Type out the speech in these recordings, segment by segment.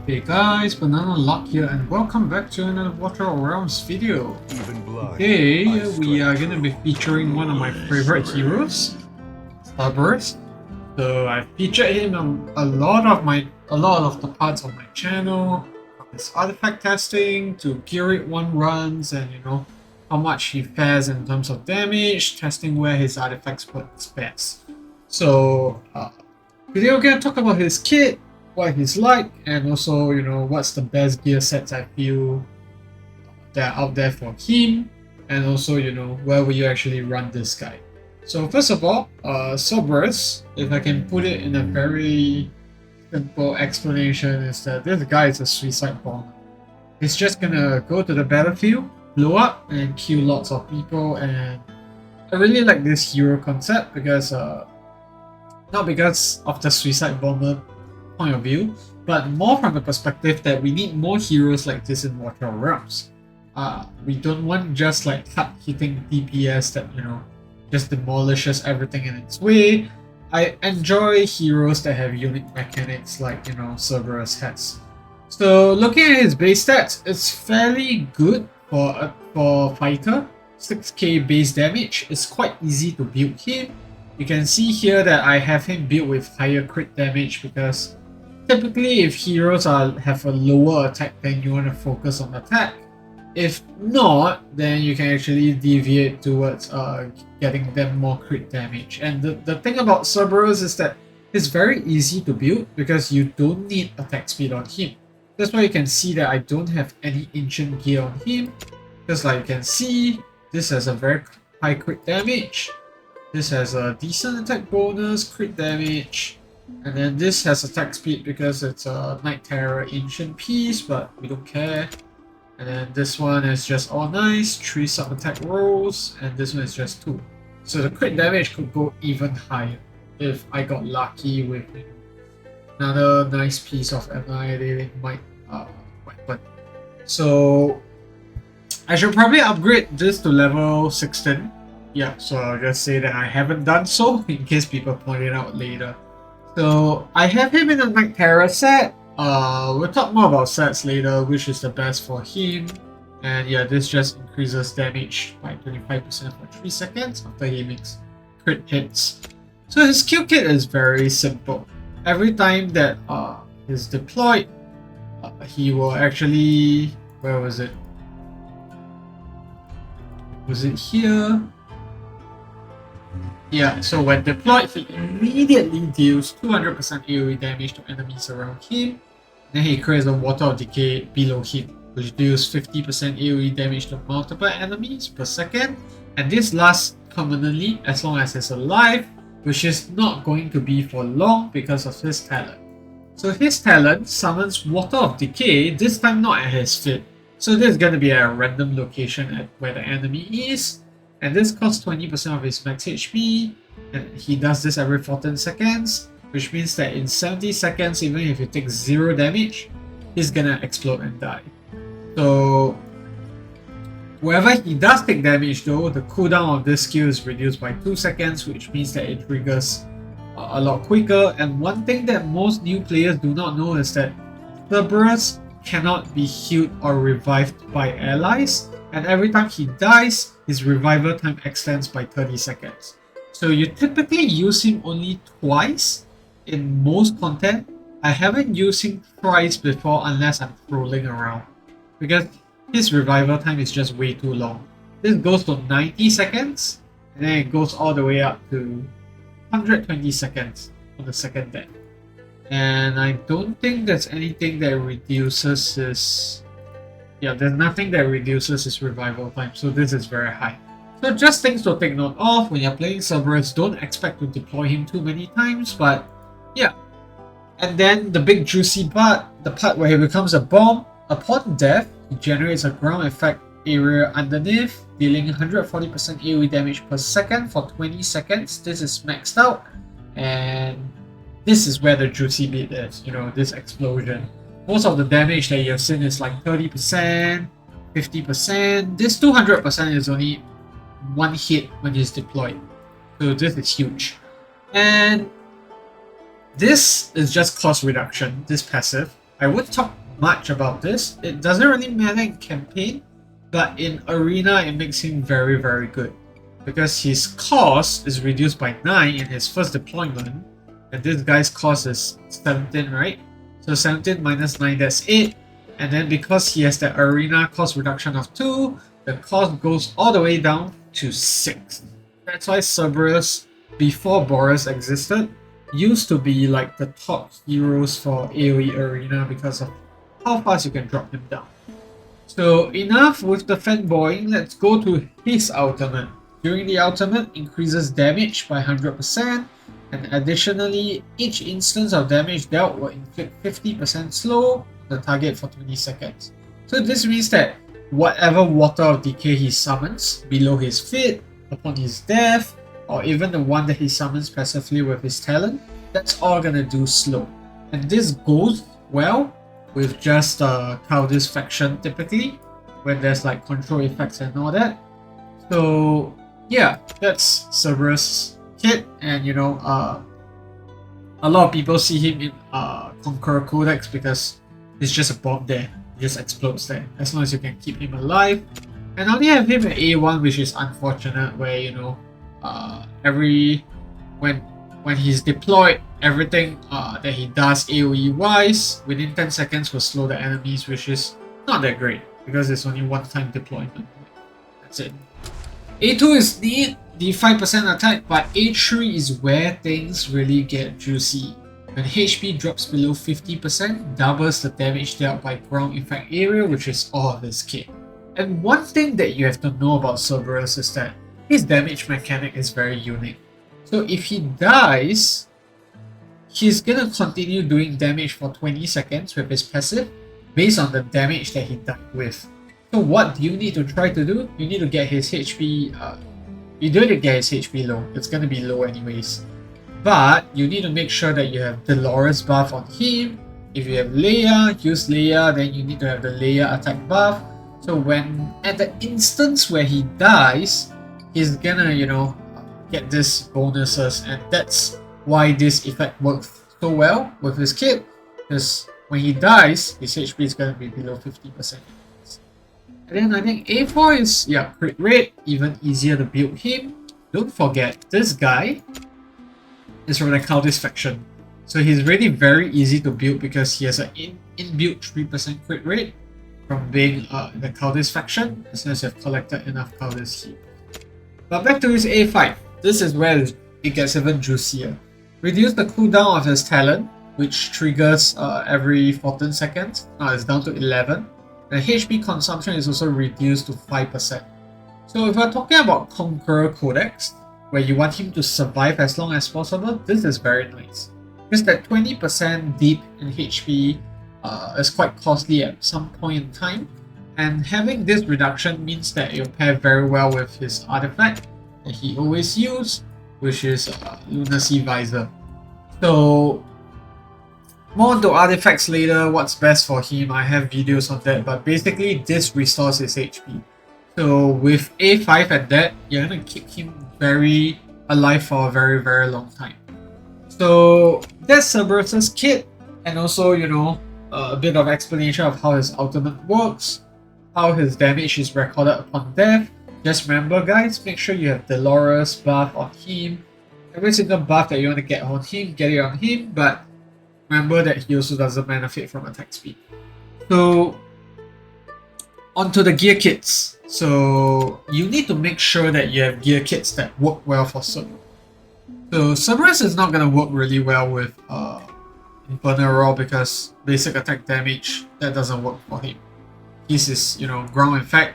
Hey guys, Banana Luck here and welcome back to another Water Realms video. Today we are going to be featuring one of my favorite heroes, Cerberus. So I've featured him on a lot of the parts of my channel, from his artifact testing to GR1 runs, and how much he fares in terms of damage, testing where his artifacts works best. So today we're going to talk about his kit, what he's like, and also what's the best gear sets I feel that are out there for him, and also where will you actually run this guy. So first of all, Cerberus, if I can put it in a very simple explanation, is that this guy is a suicide bomber. He's just gonna go to the battlefield, blow up, and kill lots of people. And I really like this hero concept because not because of the suicide bomber point of view, but more from the perspective that we need more heroes like this in Water Realms. We don't want just like hard-hitting DPS that just demolishes everything in its way. I enjoy heroes that have unique mechanics like Cerberus has. So looking at his base stats, it's fairly good for fighter. 6k base damage. It's quite easy to build him. You can see here that I have him built with higher crit damage because typically if heroes have a lower attack, then you want to focus on attack. If not, then you can actually deviate towards getting them more crit damage. And the thing about Cerberus is that it's very easy to build because you don't need attack speed on him. That's why you can see that I don't have any ancient gear on him. Because like you can see, this has a very high crit damage. This has a decent attack bonus, crit damage. And then this has attack speed because it's a Night Terror ancient piece, but we don't care. And then this one is just all nice, 3 sub attack rolls, and this one is just 2. So the crit damage could go even higher if I got lucky with another nice piece of annihilating might weapon. So I should probably upgrade this to level 16. Yeah, so I'll just say that I haven't done so in case people point it out later. So I have him in a Night Terror set. We'll talk more about sets later, which is the best for him. And yeah, this just increases damage by 25% for 3 seconds after he makes crit hits. So his kill kit is very simple. Every time that he's deployed, he will actually... Where was it? Was it here? Yeah, so when deployed, he immediately deals 200% AoE damage to enemies around him. Then he creates a Water of Decay below him, which deals 50% AoE damage to multiple enemies per second. And this lasts permanently as long as he's alive, which is not going to be for long because of his talent. So his talent summons Water of Decay, this time not at his feet. So this is going to be at a random location at where the enemy is. And this costs 20% of his max HP, and he does this every 14 seconds, which means that in 70 seconds, even if he takes 0 damage, he's gonna explode and die. So wherever he does take damage though, the cooldown of this skill is reduced by 2 seconds, which means that it triggers a lot quicker. And one thing that most new players do not know is that Cerberus cannot be healed or revived by allies, and every time he dies, his revival time extends by 30 seconds. So you typically use him only twice in most content. I haven't used him twice before unless I'm trolling around, because his revival time is just way too long. This goes to 90 seconds, and then it goes all the way up to 120 seconds on the second death. And I don't think there's anything that reduces his... Yeah, there's nothing that reduces his revival time, so this is very high. So just things to take note of when you're playing Cerberus. Don't expect to deploy him too many times, but yeah. And then the big juicy part, the part where he becomes a bomb. Upon death, he generates a ground effect area underneath, dealing 140% AoE damage per second for 20 seconds. This is maxed out, and this is where the juicy bit is, this explosion. Most of the damage that you've seen is like 30%, 50%. This 200% is only one hit when he's deployed. So this is huge. And this is just cost reduction, this passive. I won't talk much about this. It doesn't really matter in campaign, but in arena it makes him very, very good. Because his cost is reduced by 9 in his first deployment, and this guy's cost is 17, right? So 17 minus 9, that's 8. And then because he has the arena cost reduction of 2, the cost goes all the way down to 6. That's why Cerberus, before Boris existed, used to be like the top heroes for AoE arena because of how fast you can drop him down. So enough with the fanboying, let's go to his ultimate. During the ultimate, increases damage by 100%, and additionally, each instance of damage dealt will inflict 50% slow on the target for 20 seconds. So this means that whatever water of decay he summons below his feet, upon his death, or even the one that he summons passively with his talent, that's all gonna do slow. And this goes well with just Caldis faction typically, when there's like control effects and all that. So yeah, that's Cerberus kit, and you know, a lot of people see him in Conqueror Codex because it's just a bomb there. It just explodes there, as long as you can keep him alive. And I only have him at A1, which is unfortunate, where you know, when he's deployed, everything that he does AoE wise within 10 seconds will slow the enemies, which is not that great because it's only one-time deployment. That's it. A2 is neat, the 5% attack, but A3 is where things really get juicy. When HP drops below 50%, doubles the damage dealt by ground effect area, which is all of his kit. And one thing that you have to know about Cerberus is that his damage mechanic is very unique. So if he dies, he's gonna continue doing damage for 20 seconds with his passive based on the damage that he died with. So what do you need to try to do? You need to get his HP, you do need to get his HP low. It's gonna be low anyways. But you need to make sure that you have Dolores buff on him. If you have Leia, use Leia, then you need to have the Leia attack buff. So when, at the instance where he dies, he's gonna, you know, get these bonuses, and that's why this effect works so well with his kit, because when he dies, his HP is gonna be below 50%. And then I think A4 is, yeah, crit rate, even easier to build him. Don't forget, this guy is from the Caldis faction. So he's really very easy to build because he has an inbuilt 3% crit rate from being the Caldis faction, as soon as you've collected enough Caldis heat. But back to his A5. This is where it gets even juicier. Reduce the cooldown of his talent, which triggers every 14 seconds. Now it's down to 11. The HP consumption is also reduced to 5%. So if we're talking about Conqueror Codex, where you want him to survive as long as possible, this is very nice. Because that 20% dip in HP is quite costly at some point in time, and having this reduction means that it'll pair very well with his artifact that he always uses, which is Lunacy Visor. So more into artifacts later, what's best for him, I have videos on that, but basically this restores his HP. So with A5 at that, you're gonna keep him very alive for a very, very long time. So that's Cerberus's kit, and also, you know, a bit of explanation of how his ultimate works, how his damage is recorded upon death. Just remember guys, make sure you have Dolores buff on him. Every single buff that you want to get on him, get it on him, but remember that he also doesn't benefit from attack speed. So onto the gear kits. So you need to make sure that you have gear kits that work well for Cerberus. So Cerberus is not going to work really well with Infernal Roar because basic attack damage, that doesn't work for him. His is, you know, ground effect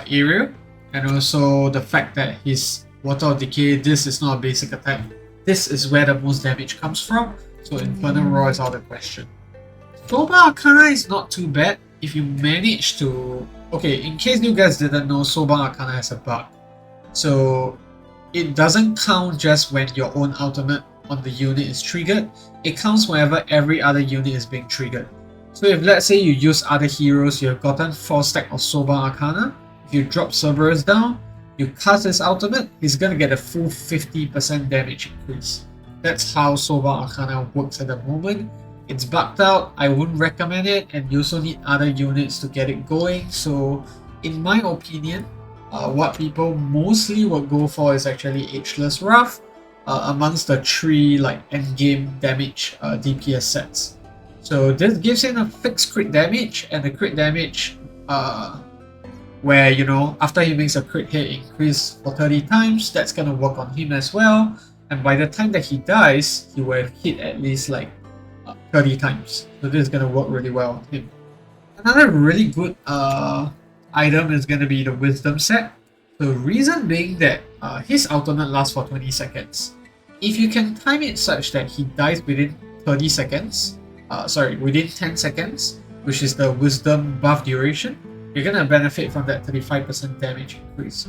area, and also the fact that his Water of Decay, this is not a basic attack. This is where the most damage comes from, so Infernal Roar is out of the question. Sober Arcana is not too bad if you manage to... Okay, in case you guys didn't know, Sober Arcana has a bug. So it doesn't count just when your own ultimate on the unit is triggered, it counts whenever every other unit is being triggered. So if let's say you use other heroes, you have gotten 4 stack of Sober Arcana, if you drop Cerberus down, you cast his ultimate, he's gonna get a full 50% damage increase. That's how Sober Arcana works at the moment. It's bugged out, I wouldn't recommend it, and you also need other units to get it going. So in my opinion, what people mostly would go for is actually Ageless Wrath amongst the three like endgame damage DPS sets. So this gives him a fixed crit damage, and the crit damage where, you know, after he makes a crit hit increase for 30 times, that's gonna work on him as well. And by the time that he dies, he will have hit at least like 30 times. So this is gonna work really well on him. Another really good item is gonna be the Wisdom set. The reason being that his alternate lasts for 20 seconds. If you can time it such that he dies within 30 seconds, within 10 seconds, which is the Wisdom buff duration, you're gonna benefit from that 35% damage increase.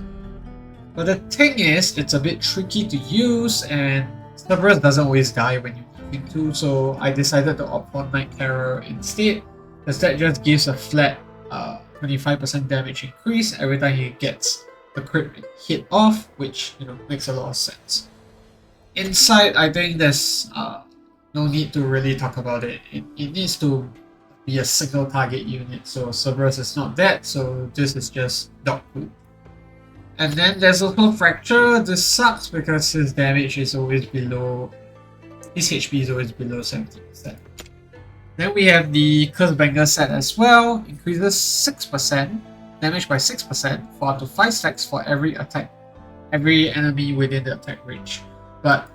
But the thing is, it's a bit tricky to use, and Cerberus doesn't always die when you need him to, so I decided to opt for Night Terror instead, because that just gives a flat 25% damage increase every time he gets the crit hit off, which, you know, makes a lot of sense. Inside, I think there's no need to really talk about it. It needs to be a single target unit, so Cerberus is not that, so this is just dog food. And then there's also Fracture. This sucks because his damage is always below, his HP is always below 70%. Then we have the Cursebanger set as well, increases 6%, damage by 6% for up to 5 stacks for every enemy within the attack range. But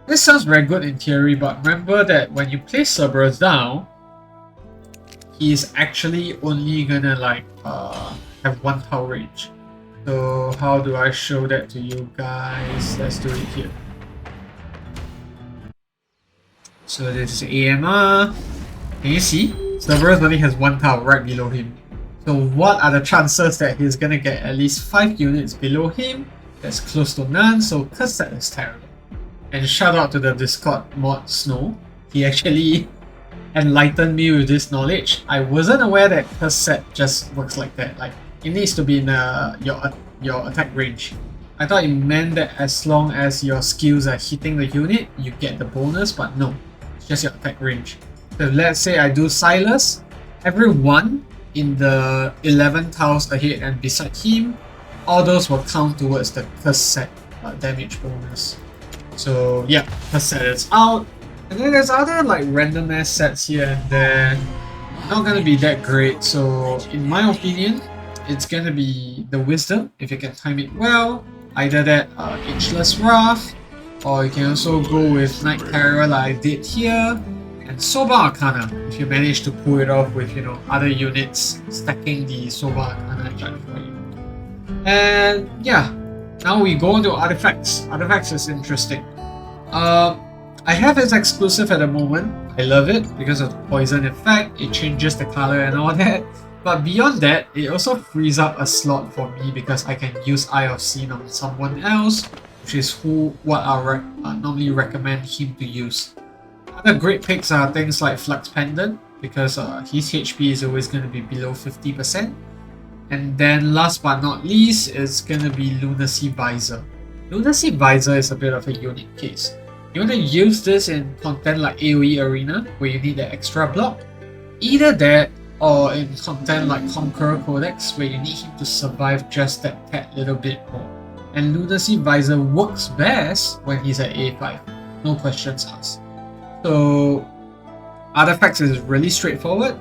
this sounds very good in theory, but remember that when you place Cerberus down, he's actually only gonna like have 1 tile range. So how do I show that to you guys? Let's do it here. So this is AMR. Can you see? Cerberus only has 1 tile right below him. So what are the chances that he's gonna get at least 5 units below him? That's close to none, so curse set is terrible. And shout out to the Discord mod Snow. He actually enlightened me with this knowledge. I wasn't aware that curse set just works like that. Like, it needs to be in your attack range. I thought it meant that as long as your skills are hitting the unit, you get the bonus, but no, it's just your attack range. So let's say I do Silas, everyone in the 11 tiles ahead and beside him, all those will count towards the curse set damage bonus. So yeah, curse set is out. And then there's other like random ass sets here and there. Not gonna be that great, so in my opinion, it's gonna be the Wisdom if you can time it well. Either that Ageless Wrath, or you can also go with Night Terror like I did here, and Sober Arcana if you manage to pull it off with, you know, other units stacking the Sober Arcana judge for you. And yeah, now we go into Artifacts. Artifacts is interesting. I have its exclusive at the moment. I love it because of the poison effect. It changes the color and all that. But beyond that, it also frees up a slot for me because I can use Eye of Scene on someone else, which is what I normally recommend him to use. Other great picks are things like Flux Pendant, because his HP is always going to be below 50%. And then last but not least, it's going to be Lunacy Visor. Lunacy Visor is a bit of a unique case. You want to use this in content like AoE Arena, where you need the extra block. Either that, or in content like Conqueror Codex, where you need him to survive just that tad little bit more. And Lunacy Visor works best when he's at A5, no questions asked. So Artifacts is really straightforward.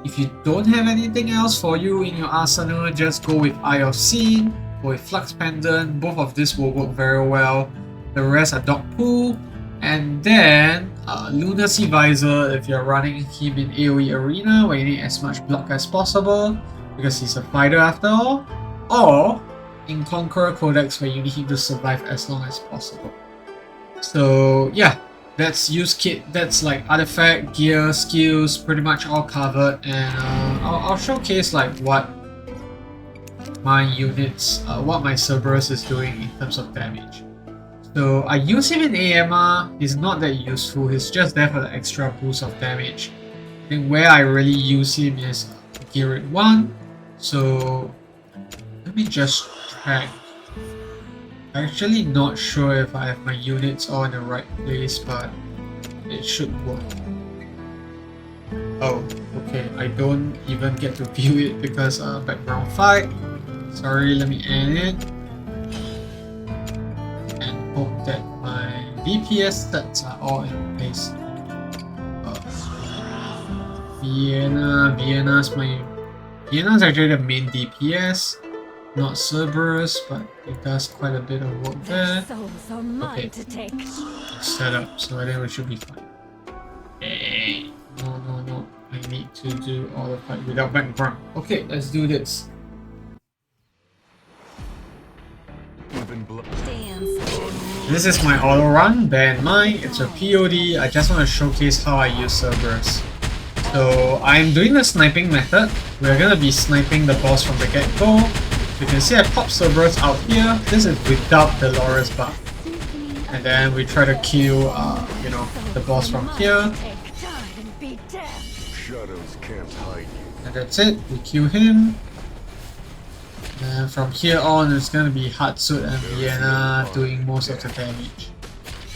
If you don't have anything else for you in your arsenal, just go with Eye of Scene, go with Flux Pendant. Both of these will work very well. The rest are Dog Pool. And then Lunacy Visor if you're running him in AoE Arena, where you need as much block as possible because he's a fighter after all, or in Conqueror Codex where you need him to survive as long as possible. So yeah, that's use kit. That's like artifact, gear, skills, pretty much all covered, and I'll showcase like what my units, what my Cerberus is doing in terms of damage. So I use him in AMR. He's not that useful, he's just there for the extra boost of damage. I think where I really use him is GR1. So let me just check. I'm actually not sure if I have my units all in the right place, but it should work. Oh, okay, I don't even get to view it because background fight. Sorry, let me end it. And hope that my DPS stats are all in place. Vienna's actually the main DPS, not Cerberus, but it does quite a bit of work there. Okay, set up, so I think we should be fine. Hey, no, I need to do all the fight without background. Okay, let's do this. This is my auto run, bear in mind, it's a POD, I just want to showcase how I use Cerberus. So I'm doing the sniping method. We're gonna be sniping the boss from the get-go. You can see I pop Cerberus out here. This is without the Loris buff. And then we try to kill, you know, the boss from here. And that's it. We kill him. And from here on, it's gonna be Hatsuit and Vienna doing most of the damage.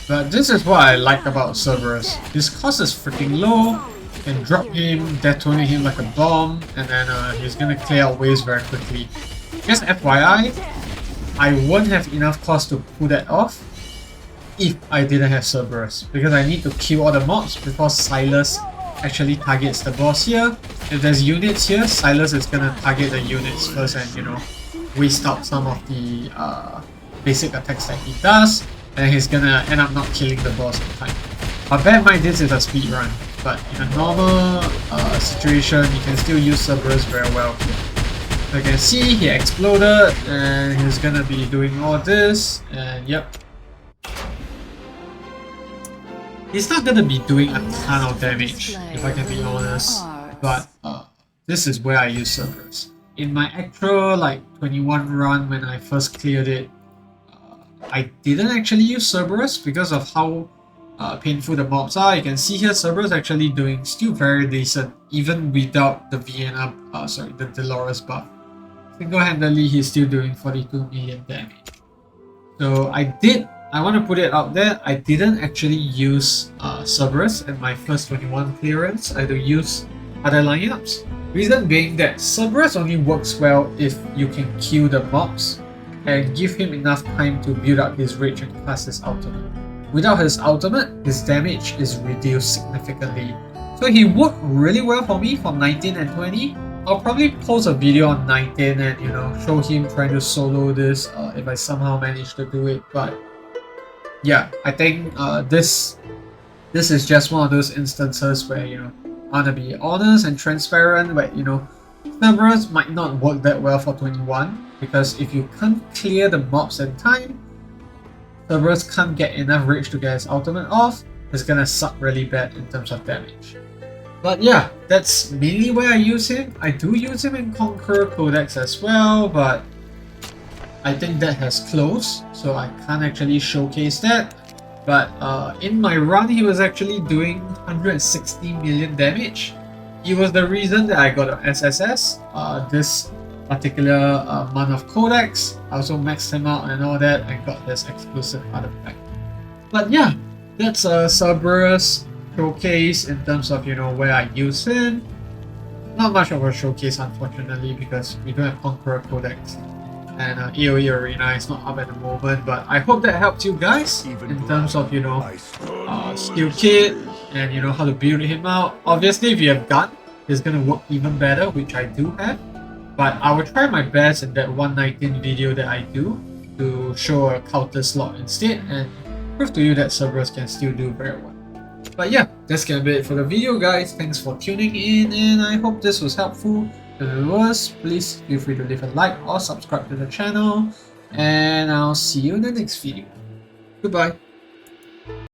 But this is what I like about Cerberus. His cost is freaking low. You can drop him, detonate him like a bomb, and then he's gonna clear out waves very quickly. Just FYI, I won't have enough cost to pull that off if I didn't have Cerberus, because I need to kill all the mobs before Silas actually targets the boss here. If there's units here, Silas is gonna target the units first and, you know, waste out some of the basic attacks that he does, and he's gonna end up not killing the boss in time. But bear in mind, this is a speed run, but in a normal situation, you can still use Cerberus very well. So you can see he exploded, and he's gonna be doing all this, and yep. He's not gonna be doing a ton of damage, if I can be honest, but this is where I use Cerberus. In my actual like 21 run when I first cleared it, I didn't actually use Cerberus because of how painful the mobs are. You can see here Cerberus actually doing still very decent even without the Vienna, the Dolores buff. Single-handedly he's still doing 42 million damage. So I want to put it out there, I didn't actually use Cerberus in my first 21 clearance. I do use other lineups. Reason being that Cerberus only works well if you can kill the mobs and give him enough time to build up his rage and cast his ultimate. Without his ultimate, his damage is reduced significantly. So he worked really well for me for 19 and 20. I'll probably post a video on 19 and, you know, show him trying to solo this if I somehow manage to do it. But yeah, I think this is just one of those instances where, you know, I want to be honest and transparent, but, you know, Cerberus might not work that well for 21 because if you can't clear the mobs in time, Cerberus can't get enough rage to get his ultimate off, it's gonna suck really bad in terms of damage. But yeah, that's mainly where I use him. I do use him in Conqueror Codex as well, but I think that has closed, so I can't actually showcase that. But in my run, he was actually doing 160 million damage. He was the reason that I got an SSS this particular month of Codex. I also maxed him out and all that and got this exclusive artifact. But yeah, that's a Cerberus showcase in terms of, you know, where I use him. Not much of a showcase unfortunately because we don't have Conqueror Codex. And AoE Arena is not up at the moment, but I hope that helps you guys in terms of, you know, skill kit and, you know, how to build him out. Obviously, if you have gun, it's gonna work even better, which I do have. But I will try my best in that 119 video that I do to show a counter slot instead and prove to you that Cerberus can still do very well. But yeah, that's gonna be it for the video, guys. Thanks for tuning in, and I hope this was helpful. If it was, please feel free to leave a like or subscribe to the channel, and I'll see you in the next video. Goodbye.